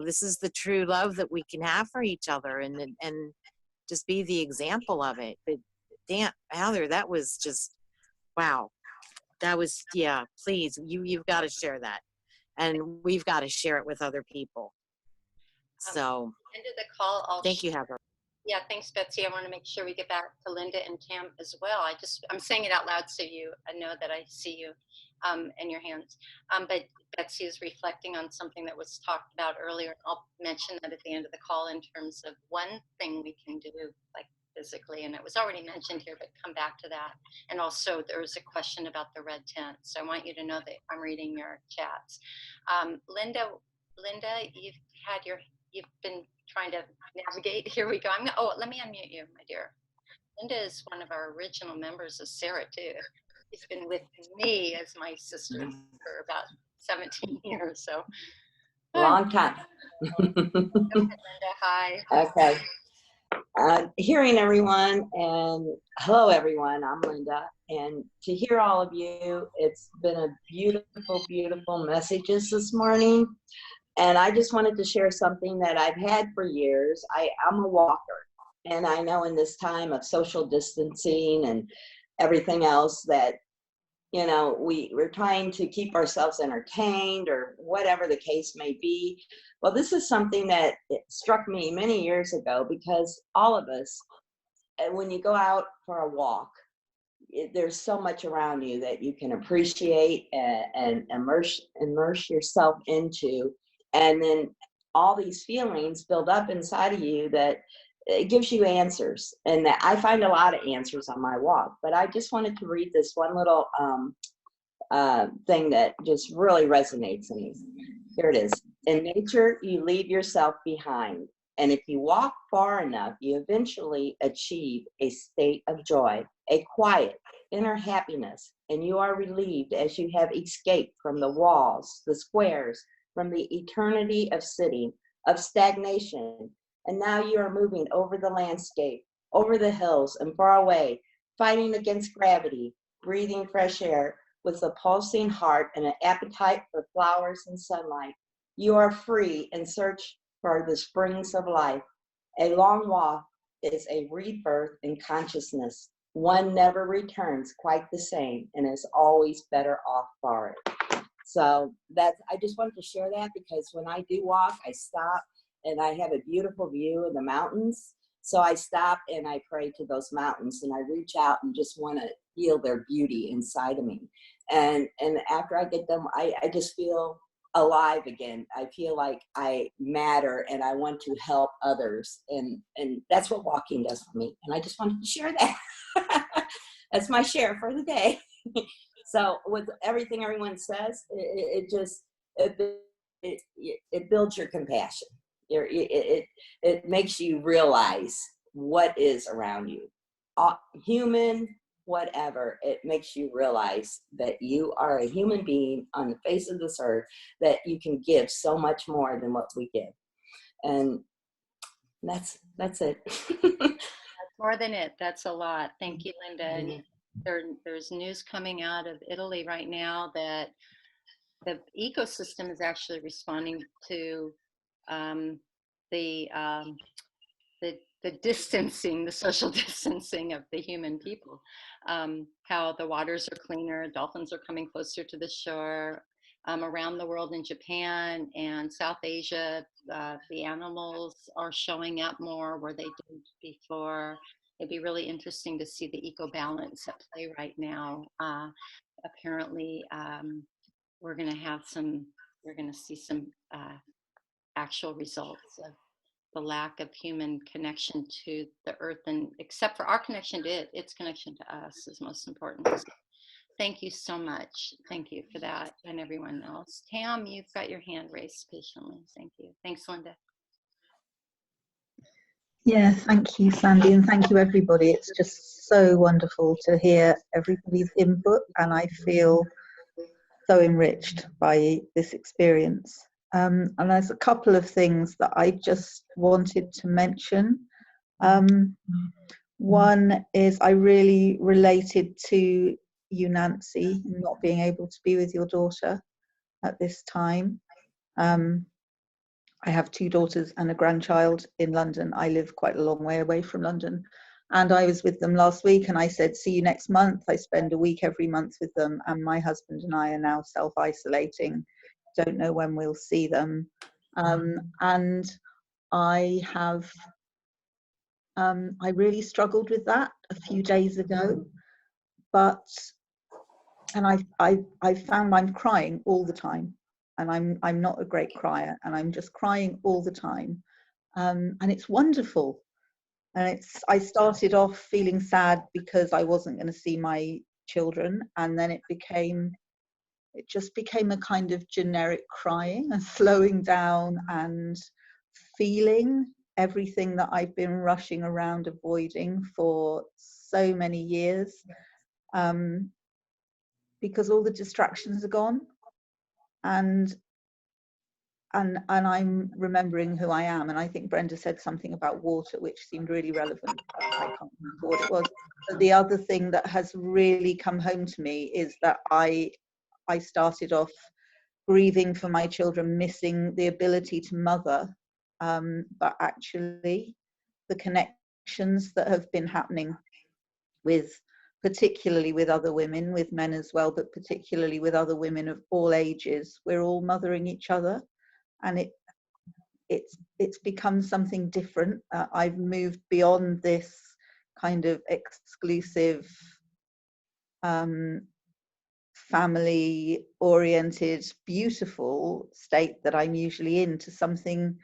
this is the true love that we can have for each other, and just be the example of it. But damn, Heather, that was just, wow. That was, yeah, please, you've got to share that. And we've got to share it with other people. So, End of the call, thank you, Heather. Yeah, thanks, Betsy. I want to make sure we get back to Linda and Tam as well. I'm saying it out loud so you know that I see you in your hands. But Betsy is reflecting on something that was talked about earlier. I'll mention that at the end of the call in terms of one thing we can do, like physically, and it was already mentioned here, but come back to that. And also there was a question about the red tent. So I want you to know that I'm reading your chats. Linda, you've been trying to navigate. Here we go. Let me unmute you, my dear. Linda is one of our original members of Sarah too. She's been with me as my sister for about 17 years. So long time. Linda, hi. Okay. Hearing everyone, and hello everyone, I'm Linda, and to hear all of you, it's been a beautiful, beautiful messages this morning. And I just wanted to share something that I've had for years. I'm a walker, and I know in this time of social distancing and everything else that, we're trying to keep ourselves entertained or whatever the case may be. Well, this is something that struck me many years ago, because all of us, when you go out for a walk, there's so much around you that you can appreciate and immerse yourself into. And then all these feelings build up inside of you that it gives you answers. And that I find a lot of answers on my walk. But I just wanted to read this one little thing that just really resonates in me. Here it is. In nature, you leave yourself behind. And if you walk far enough, you eventually achieve a state of joy, a quiet inner happiness. And you are relieved as you have escaped from the walls, the squares, from the eternity of sitting, of stagnation. And now you are moving over the landscape, over the hills and far away, fighting against gravity, breathing fresh air with a pulsing heart and an appetite for flowers and sunlight. You are free in search for the springs of life. A long walk is a rebirth in consciousness. One never returns quite the same and is always better off for it. So I just wanted to share that, because when I do walk, I stop and I have a beautiful view of the mountains. So I stop and I pray to those mountains, and I reach out and just want to feel their beauty inside of me. And after I get them, I just feel alive again. I feel like I matter and I want to help others. And that's what walking does for me. And I just wanted to share that. That's my share for the day. So with everything everyone says, it builds your compassion. It makes you realize what is around you. Human, whatever, it makes you realize that you are a human being on the face of this earth, that you can give so much more than what we give. And that's it. That's more than it. That's a lot. Thank you, Linda. And there's news coming out of Italy right now that the ecosystem is actually responding to the distancing, the social distancing of the human people. How the waters are cleaner, dolphins are coming closer to the shore. Around the world, in Japan and South Asia, the animals are showing up more where they didn't before. It'd be really interesting to see the eco balance at play right now. Apparently, we're going to see some actual results of the lack of human connection to the earth, and except for our connection to it, its connection to us is most important. So thank you so much. Thank you for that, and everyone else. Tam, you've got your hand raised patiently. Thank you. Thanks, Linda. Yeah, thank you, Sandy, and thank you, everybody. It's just so wonderful to hear everybody's input, and I feel so enriched by this experience. And there's a couple of things that I just wanted to mention. One is I really related to you, Nancy, not being able to be with your daughter at this time. I have 2 daughters and a grandchild in London. I live quite a long way away from London. And I was with them last week and I said, see you next month. I spend a week every month with them, and my husband and I are now self-isolating. Don't know when we'll see them. And I have, I really struggled with that a few days ago, and I found I'm crying all the time. And I'm not a great crier, and I'm just crying all the time. And it's wonderful. And I started off feeling sad because I wasn't going to see my children, and then it just became a kind of generic crying and slowing down and feeling everything that I've been rushing around avoiding for so many years, because all the distractions are gone, and I'm remembering who I am. And I think Brenda said something about water, which seemed really relevant. I can't remember what it was. But the other thing that has really come home to me is that I started off grieving for my children, missing the ability to mother, but actually the connections that have been happening particularly with other women, with men as well, but particularly with other women of all ages. We're all mothering each other. And it's become something different. I've moved beyond this kind of exclusive, family-oriented, beautiful state that I'm usually in, to something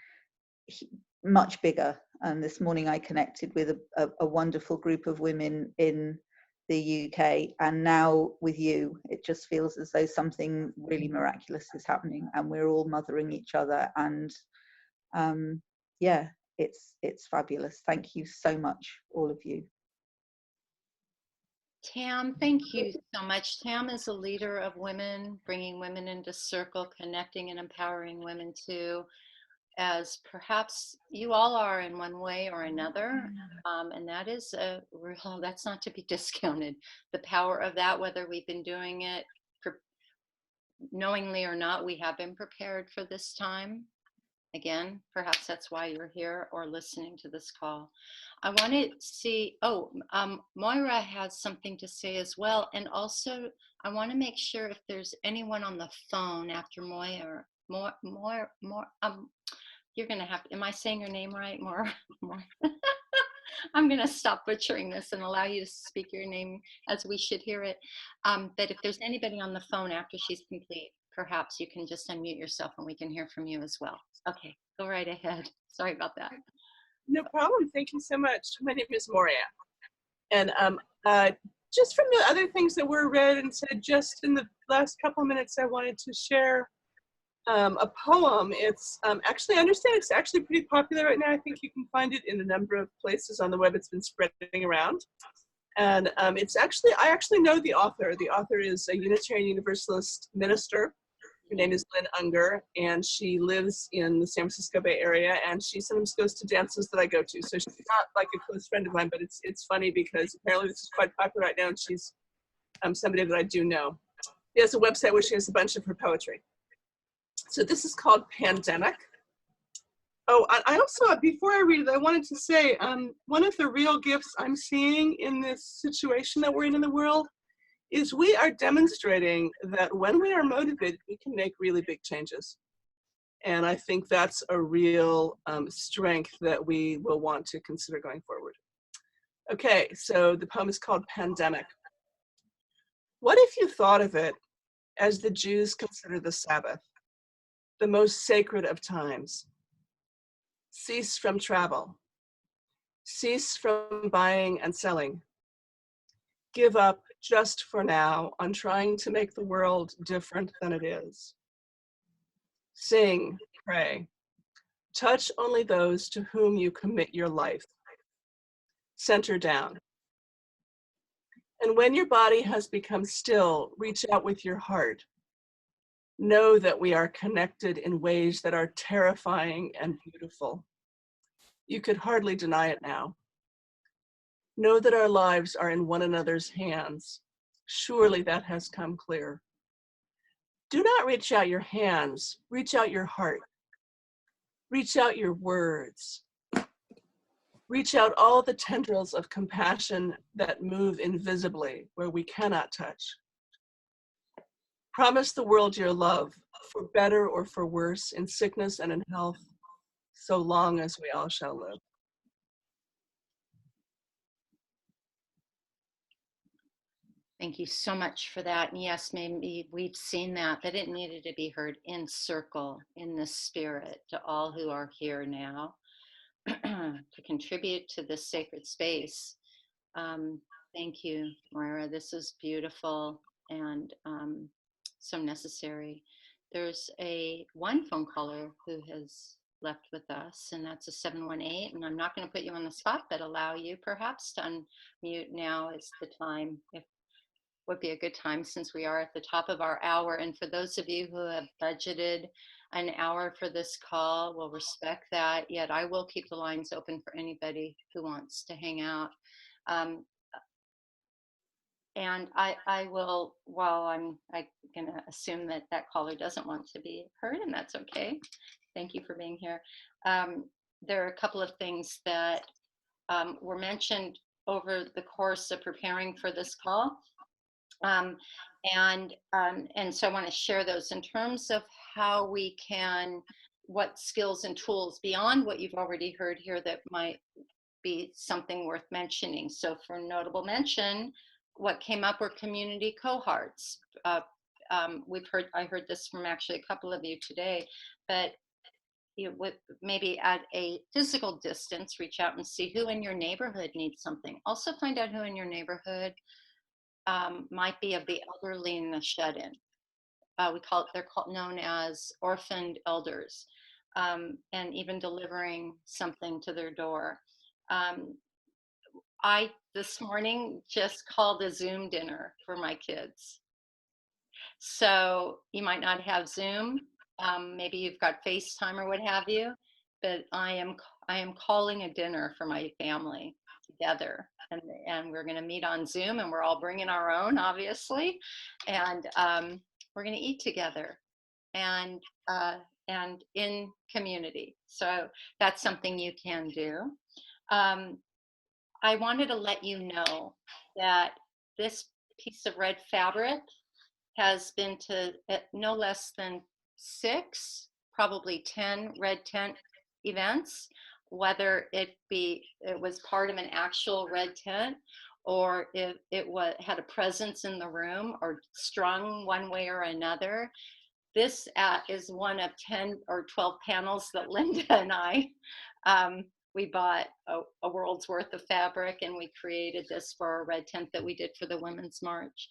much bigger. And this morning I connected with a wonderful group of women in the UK, and now with you, it just feels as though something really miraculous is happening, and we're all mothering each other. And yeah, it's fabulous. Thank you so much, all of you. Tam, thank you so much. Tam is a leader of women, bringing women into circle, connecting and empowering women too, as perhaps you all are in one way or another. And that is that's not to be discounted. The power of that, whether we've been doing it knowingly or not, we have been prepared for this time. Again, perhaps that's why you're here or listening to this call. I want to see, Moira has something to say as well. And also, I want to make sure if there's anyone on the phone after Moira. You're going to have, am I saying your name right? Moira? I'm going to stop butchering this and allow you to speak your name as we should hear it. But if there's anybody on the phone after she's complete, perhaps you can just unmute yourself and we can hear from you as well. Okay, go right ahead. Sorry about that. No problem. Thank you so much. My name is Moria. And just from the other things that were read and said, just in the last couple of minutes, I wanted to share a poem. It's actually, I understand it's actually pretty popular right now. I think you can find it in a number of places on the web. It's been spreading around. And it's actually, I actually know the author. The author is a Unitarian Universalist minister. Her name is Lynn Unger, and she lives in the San Francisco Bay Area, and she sometimes goes to dances that I go to. So she's not like a close friend of mine, but it's funny because apparently this is quite popular right now, and she's somebody that I do know. She has a website where she has a bunch of her poetry. So this is called Pandemic. Oh, I also, before I read it, I wanted to say, one of the real gifts I'm seeing in this situation that we're in the world is we are demonstrating that when we are motivated, we can make really big changes. And I think that's a real strength that we will want to consider going forward. Okay, so the poem is called Pandemic. What if you thought of it as the Jews consider the Sabbath, the most sacred of times? Cease from travel. Cease from buying and selling. Give up just for now on trying to make the world different than it is. Sing, pray. Touch only those to whom you commit your life. Center down. And when your body has become still, reach out with your heart. Know that we are connected in ways that are terrifying and beautiful. You could hardly deny it now. Know that our lives are in one another's hands. Surely that has come clear. Do not reach out your hands, reach out your heart. Reach out your words. Reach out all the tendrils of compassion that move invisibly where we cannot touch. Promise the world your love, for better or for worse, in sickness and in health, so long as we all shall live. Thank you so much for that. And yes, maybe we've seen that it needed to be heard in circle, in the spirit, to all who are here now to contribute to this sacred space. Thank you, Moira. This is beautiful and so necessary. There's one phone caller who has left with us, and that's a 718. And I'm not going to put you on the spot, but allow you perhaps to unmute. Now is the time. If would be a good time since we are at the top of our hour. And for those of you who have budgeted an hour for this call, we'll respect that. Yet I will keep the lines open for anybody who wants to hang out. And I will, I'm going to assume that that caller doesn't want to be heard, and that's okay. Thank you for being here. There are a couple of things that were mentioned over the course of preparing for this call. And so I want to share those in terms of how we can, what skills and tools beyond what you've already heard here that might be something worth mentioning. So for notable mention, what came up were community cohorts. I heard this from actually a couple of you today, but maybe at a physical distance, reach out and see who in your neighborhood needs something. Also find out who in your neighborhood might be of the elderly and the shut-in. They're known as orphaned elders, and even delivering something to their door. I this morning just called a Zoom dinner for my kids. So you might not have Zoom, maybe you've got FaceTime or what have you, but I am calling a dinner for my family together. And we're going to meet on Zoom, and we're all bringing our own, obviously, and we're going to eat together. and in community. So that's something you can do. I wanted to let you know that this piece of red fabric has been to no less than 6, probably 10 red tent events, whether it was part of an actual red tent, or if it had a presence in the room or strung one way or another. This is one of 10 or 12 panels that Linda and I, we bought a world's worth of fabric, and we created this for a red tent that we did for the Women's March.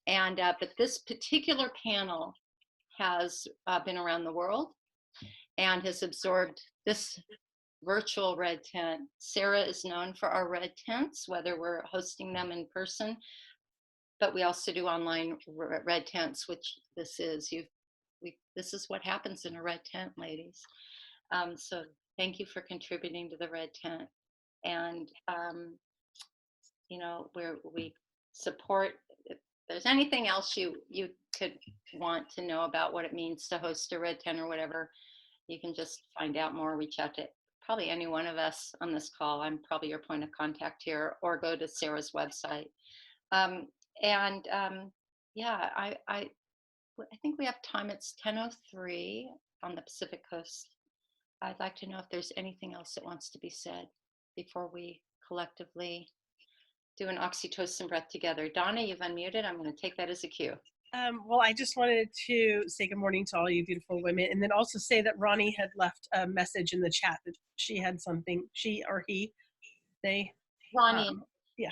And but this particular panel has been around the world and has absorbed this virtual red tent. Sarah is known for our red tents, whether we're hosting them in person, but we also do online red tents, which this is. This is what happens in a red tent, ladies. So thank you for contributing to the red tent. And you know, we support. If there's anything else you could want to know about what it means to host a red tent or whatever, you can just find out more. Reach out to probably any one of us on this call. I'm probably your point of contact here, or go to Sarah's website. Yeah, I think we have time. It's 10:03 on the Pacific Coast. I'd like to know if there's anything else that wants to be said before we collectively do an oxytocin breath together. Donna, you've unmuted. I'm going to take that as a cue. Well, I just wanted to say good morning to all you beautiful women, and then also say that Ronnie had left a message in the chat that she had something, she or he, they. Ronnie. Yeah.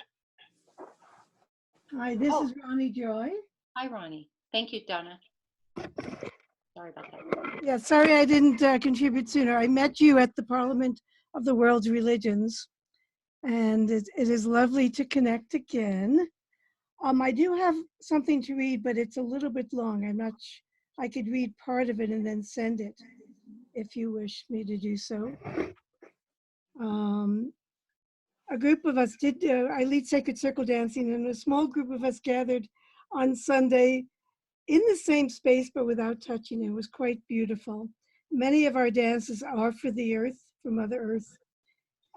Hi, this is Ronnie Joy. Hi, Ronnie. Thank you, Donna. Sorry about that. Yeah, sorry I didn't contribute sooner. I met you at the Parliament of the World's Religions, and it is lovely to connect again. I do have something to read, but it's a little bit long. I'm not I could read part of it and then send it if you wish me to do so. A group of us did, I lead Sacred Circle dancing, and a small group of us gathered on Sunday in the same space, but without touching. It was quite beautiful. Many of our dances are for the earth, for Mother Earth.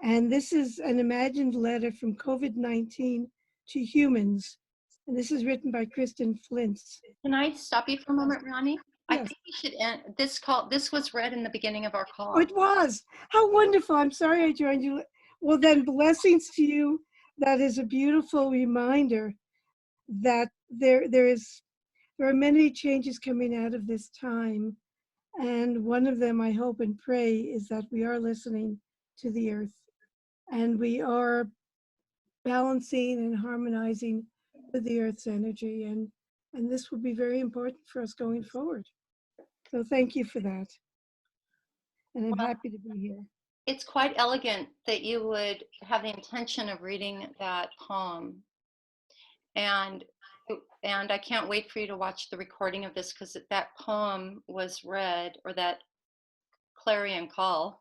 And this is an imagined letter from COVID-19 to humans. And this is written by Kristen Flintz. Can I stop you for a moment, Ronnie? Yes. I think we should end this call. This was read in the beginning of our call. Oh, it was. How wonderful. I'm sorry I joined you. Well, then, blessings to you. That is a beautiful reminder that there are many changes coming out of this time. And one of them, I hope and pray, is that we are listening to the earth, and we are balancing and harmonizing with the earth's energy. And this will be very important for us going forward. So thank you for that. And I'm happy to be here. It's quite elegant that you would have the intention of reading that poem. And I can't wait for you to watch the recording of this, because that poem was read, or that clarion call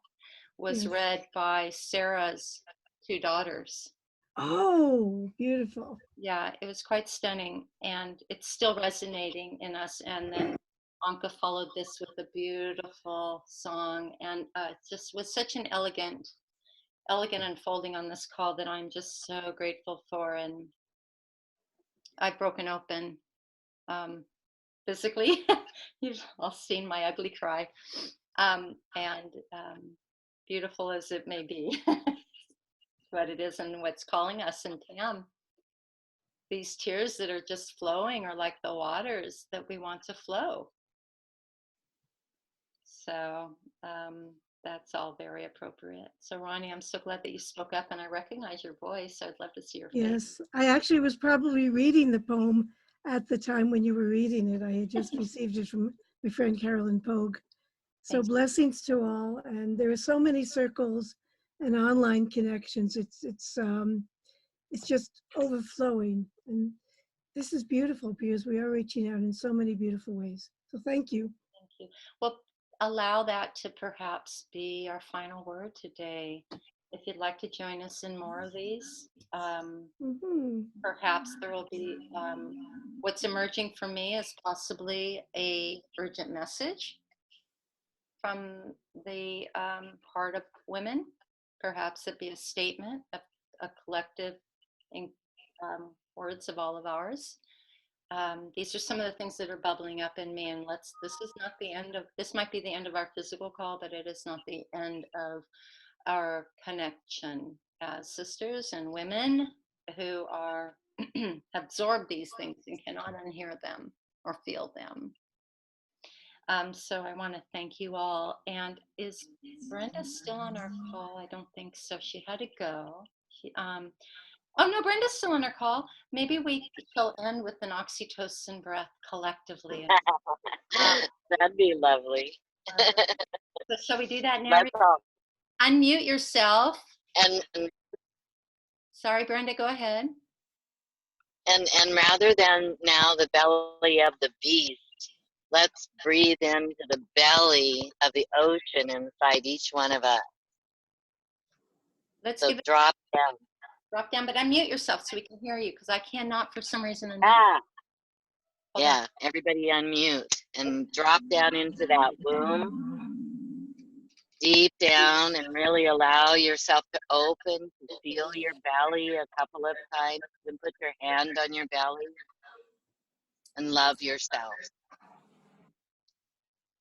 was read by Sarah's 2 daughters. Oh, beautiful. Yeah, it was quite stunning, and it's still resonating in us. And then Anka followed this with a beautiful song, and it just was such an elegant unfolding on this call that I'm just so grateful for. And I've broken open physically. You've all seen my ugly cry, and beautiful as it may be, what it is and what's calling us. And Tam, these tears that are just flowing are like the waters that we want to flow. So that's all very appropriate. So Ronnie, I'm so glad that you spoke up, and I recognize your voice. I'd love to see your face. Yes, I actually was probably reading the poem at the time when you were reading it. I had just received it from my friend Carolyn Pogue. So Thanks. Blessings to all. And there are so many circles and online connections. It's just overflowing. And this is beautiful, because we are reaching out in so many beautiful ways. So thank you. Thank you. Well, allow that to perhaps be our final word today. if you'd like to join us in more of these. Mhm. Perhaps there will be, what's emerging for me is possibly a urgent message from the heart of women. Perhaps it be a statement, a collective words of all of ours. These are some of the things that are bubbling up in me, and this is not the end of, this might be the end of our physical call, but it is not the end of our connection as sisters and women who are absorb these things and cannot unhear them or feel them. So I want to thank you all. And is Brenda still on our call? I don't think so. She had to go. Oh no, Brenda's still on our call. Maybe she'll end with an oxytocin breath collectively. That'd be lovely. So shall we do that now? Let's all. Unmute yourself. And sorry, Brenda, go ahead. And rather than now the belly of the beast, let's breathe into the belly of the ocean inside each one of us. Let's so give it drop down. Drop down, but unmute yourself so we can hear you, because I cannot for some reason unmute. Ah. Hold Yeah, on. everybody unmute and drop down into that womb, deep down, and really allow yourself to open, to feel your belly a couple of times, and put your hand on your belly and love yourself.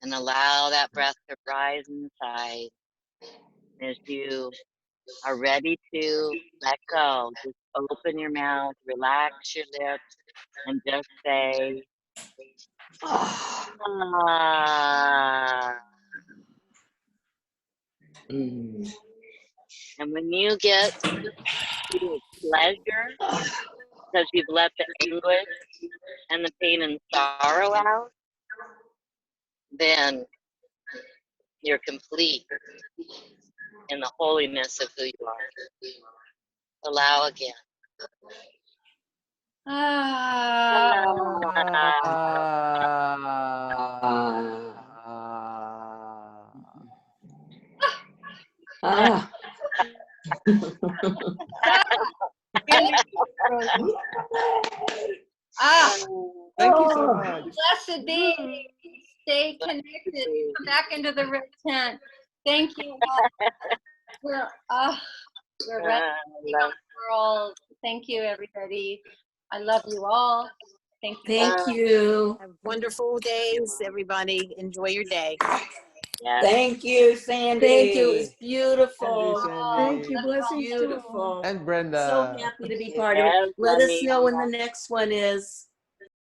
And allow that breath to rise inside. As you are ready to let go, just open your mouth, relax your lips, and just say, ah. And when you get to pleasure, because you've let the anguish and the pain and sorrow out, then you're complete in the holiness of who you are. Allow again. Thank you so much. Blessed be. Stay connected. Come back into the red tent. Thank you all. We're ready on the world. Thank you, everybody. I love you all. Thank you. Thank you. Have wonderful days, everybody. Enjoy your day. Yes. Thank you, Sandy. Thank you. It was beautiful. Thank you. Blessings to all. Beautiful. And Brenda. So happy to be part of it. Let us know when the next one is.